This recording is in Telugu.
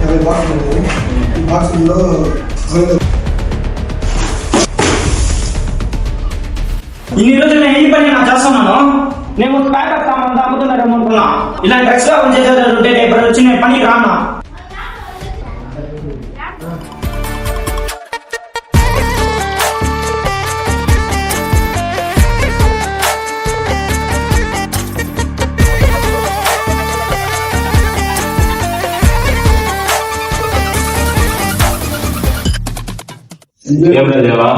50 బాక్సులు ఉన్నాయి. ఈ బాక్సుల్లో ఇన్ని రోజులు నేను ఈ పని నా చేస్తున్నాను. నేను ప్యాకెట్ సామాన్ అమ్ముతున్నారేమో అనుకున్నా. ఇలా డ్రగ్స్ గా చేసేదంటే ఇప్పుడు వచ్చి నేను పనికి రానా. ఏం లేదేవా